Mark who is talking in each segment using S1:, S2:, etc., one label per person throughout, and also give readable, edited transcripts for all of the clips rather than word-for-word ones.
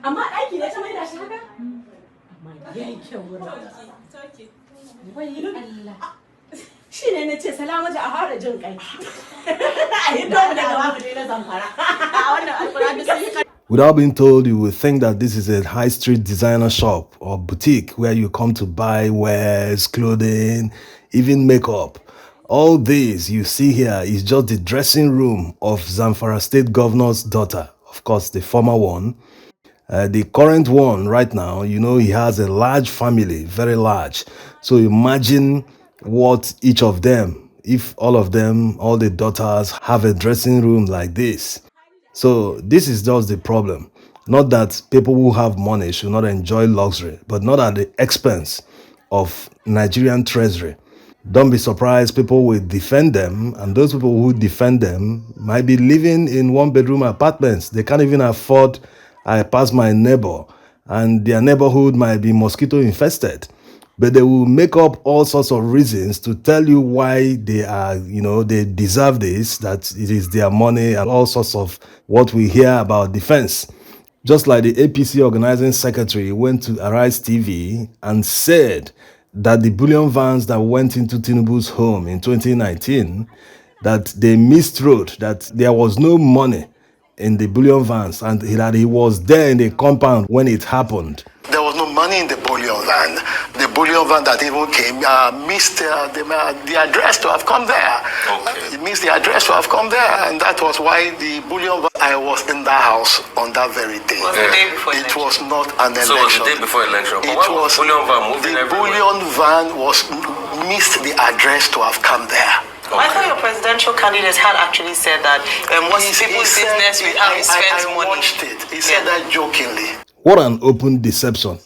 S1: Amma ɗaki ne ta maida shi haka? Amma yayi kyau wurin. Wai Allah. Shi ne na ce Salamatu a fara jin kai. A yi dole daga babu ne na Zamfara. A wannan alƙur'ani sai
S2: Without being told, you would think that this is a high street designer shop or boutique where you come to buy wares, clothing, even makeup. All this you see here is just the dressing room of Zamfara State Governor's daughter, of course, the former one. The current one right now, he has a large family, very large. So imagine what each of them, if all of them, all the daughters have a dressing room like this. So this is just the problem. Not that people who have money should not enjoy luxury, but not at the expense of Nigerian treasury. Don't be surprised people will defend them, and those people who defend them might be living in one-bedroom apartments. They can't even afford, I pass my neighbor, and their neighborhood might be mosquito infested. But they will make up all sorts of reasons to tell you why they are, they deserve this, that it is their money, and all sorts of what we hear about defense. Just like the APC organizing secretary went to Arise TV and said that the Bullion vans that went into Tinubu's home in 2019, that they miswrote, that there was no money in the Bullion vans, and that he was there in the compound when it happened.
S3: There was no money in the Bullion van. The Bullion van that even came missed the address to have come there. Okay. It missed the address to have come there, and that was why the Bullion van. I was in the house on that very day.
S4: Was the day before
S3: it
S4: election?
S3: Was not an election.
S4: So it was the day before election. But
S3: it was
S4: Bullion van moving
S3: the
S4: everywhere.
S3: Bullion van was missed the address to have come there.
S5: Okay. I thought your presidential candidate had actually said that what's people's business with how he spends money.
S3: I watched it. He said that jokingly.
S2: What an open deception.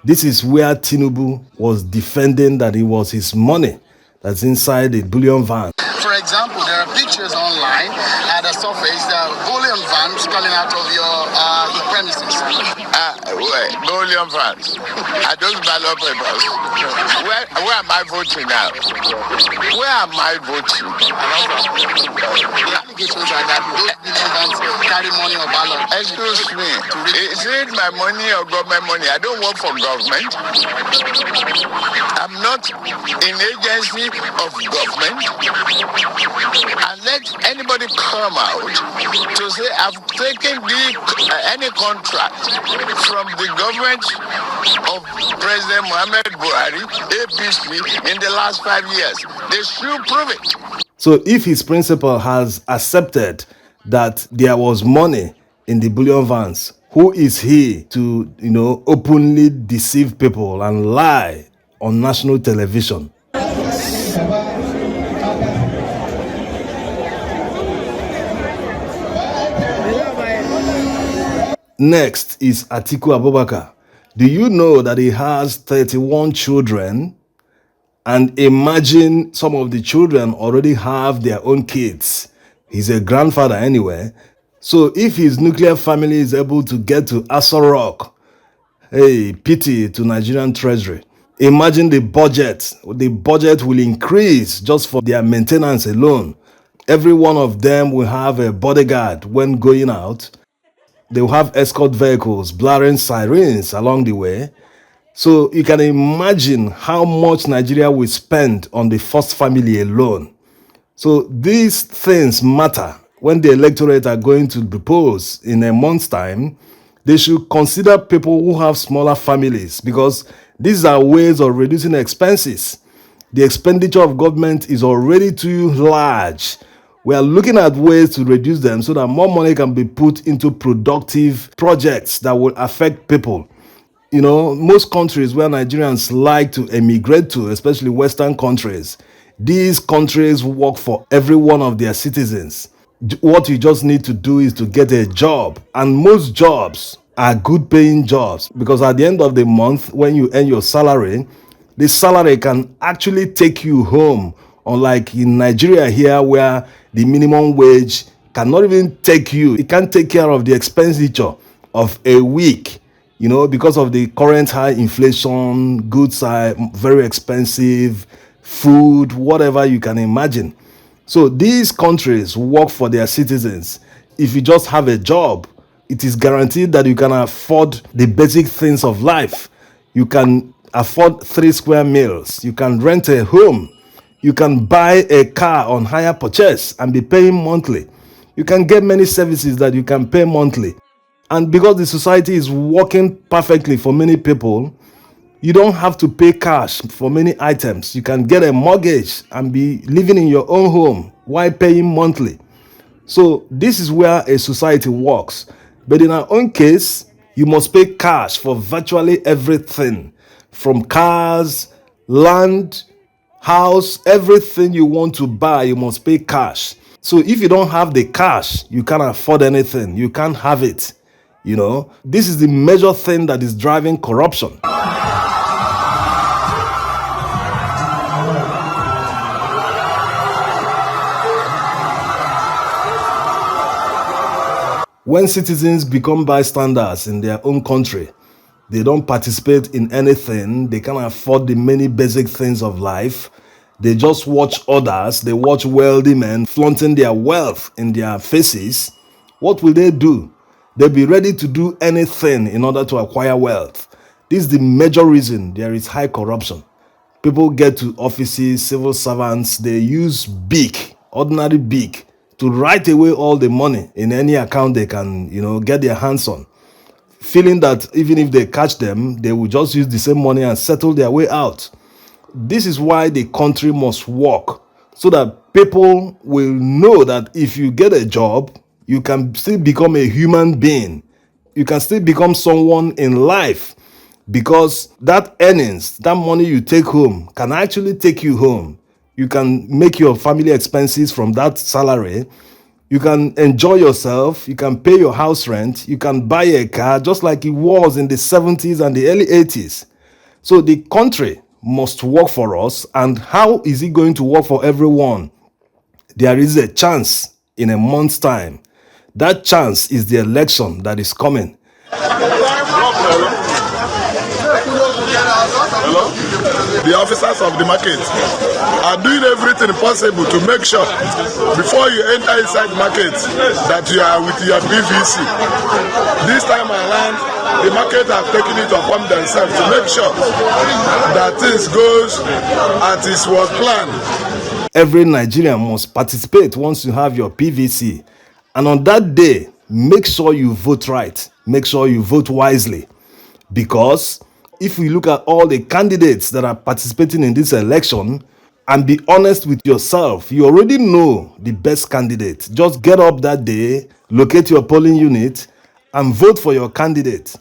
S2: This is where Tinubu was defending that it was his money that's inside the Bullion van.
S6: For example, there are pictures online at the surface, Bullion vans coming out of your premises.
S7: Bullion vans. Are those ballot papers? Where am I voting now? Where am I voting?
S6: The allegations are that those Bullion vans carry money or ballot.
S7: Excuse me. Is it my money or government money? I don't work for government. I'm not in agency of government. And let anybody come out to say I've taken any contract from the government of President Muhammad Buhari, APC, in the last 5 years. They should prove it.
S2: So if his principal has accepted that there was money in the Bullion vans, who is he to, openly deceive people and lie on national television? Next is Atiku Abubakar. Do you know that he has 31 children? And imagine some of the children already have their own kids. He's a grandfather anyway. So if his nuclear family is able to get to Aso Rock, hey, pity to Nigerian treasury. Imagine the budget. The budget will increase just for their maintenance alone. Every one of them will have a bodyguard when going out. They will have escort vehicles, blaring sirens along the way. So you can imagine how much Nigeria will spend on the first family alone. So these things matter. When the electorate are going to propose in a month's time, they should consider people who have smaller families, because these are ways of reducing expenses. The expenditure of government is already too large. We are looking at ways to reduce them so that more money can be put into productive projects that will affect people. Most countries where Nigerians like to emigrate to, especially Western countries, these countries work for every one of their citizens. What you just need to do is to get a job. And most jobs are good paying jobs, because at the end of the month, when you earn your salary, the salary can actually take you home. Unlike in Nigeria here, where the minimum wage cannot even take you. It can't take care of the expenditure of a week, because of the current high inflation, goods are very expensive, food, whatever you can imagine. So these countries work for their citizens. If you just have a job, it is guaranteed that you can afford the basic things of life. You can afford 3 square meals. You can rent a home. You can buy a car on hire purchase and be paying monthly. You can get many services that you can pay monthly. And because the society is working perfectly for many people, you don't have to pay cash for many items. You can get a mortgage and be living in your own home while paying monthly. So this is where a society works. But in our own case, you must pay cash for virtually everything, from cars, land, house, everything you want to buy, you must pay cash. So if you don't have the cash, you can't afford anything. You can't have it. This is the major thing that is driving corruption. When citizens become bystanders in their own country, they don't participate in anything, they can't afford the many basic things of life, they just watch others, they watch wealthy men flaunting their wealth in their faces. What will they do? They'll be ready to do anything in order to acquire wealth. This is the major reason there is high corruption. People get to offices, civil servants, they use ordinary big, to write away all the money in any account they can, get their hands on, feeling that even if they catch them, they will just use the same money and settle their way out. This is why the country must work, so that people will know that if you get a job, you can still become a human being. You can still become someone in life, because that earnings, that money you take home can actually take you home. You can make your family expenses from that salary. You can enjoy yourself. You can pay your house rent. You can buy a car just like it was in the 70s and the early 80s. So the country must work for us. And how is it going to work for everyone? There is a chance in a month's time. That chance is the election that is coming.
S8: Hello? The officers of the market are doing everything possible to make sure before you enter inside market that you are with your PVC. This time around, the market have taken it upon themselves to make sure that things goes as it was planned.
S2: Every Nigerian must participate once you have your PVC. And on that day, make sure you vote right. Make sure you vote wisely. Because if we look at all the candidates that are participating in this election and be honest with yourself, you already know the best candidate. Just get up that day, locate your polling unit, and vote for your candidate.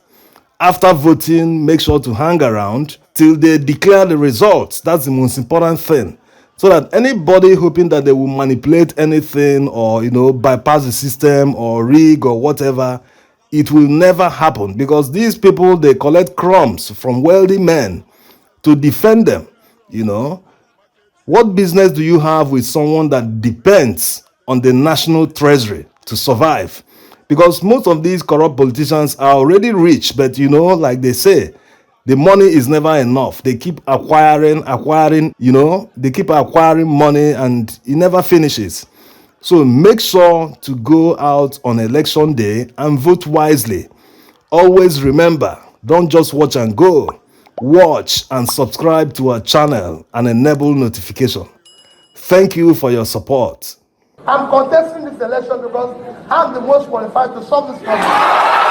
S2: After voting, make sure to hang around till they declare the results. That's the most important thing. So that anybody hoping that they will manipulate anything or, bypass the system or rig or whatever, it will never happen, because these people, they collect crumbs from wealthy men to defend them. What business do you have with someone that depends on the national treasury to survive? Because most of these corrupt politicians are already rich, but like they say, the money is never enough. They keep acquiring, they keep acquiring money and it never finishes. So make sure to go out on election day and vote wisely. Always remember, don't just watch and go. Watch and subscribe to our channel and enable notification. Thank you for your support.
S6: I'm contesting this election because I'm the most qualified to solve this problem.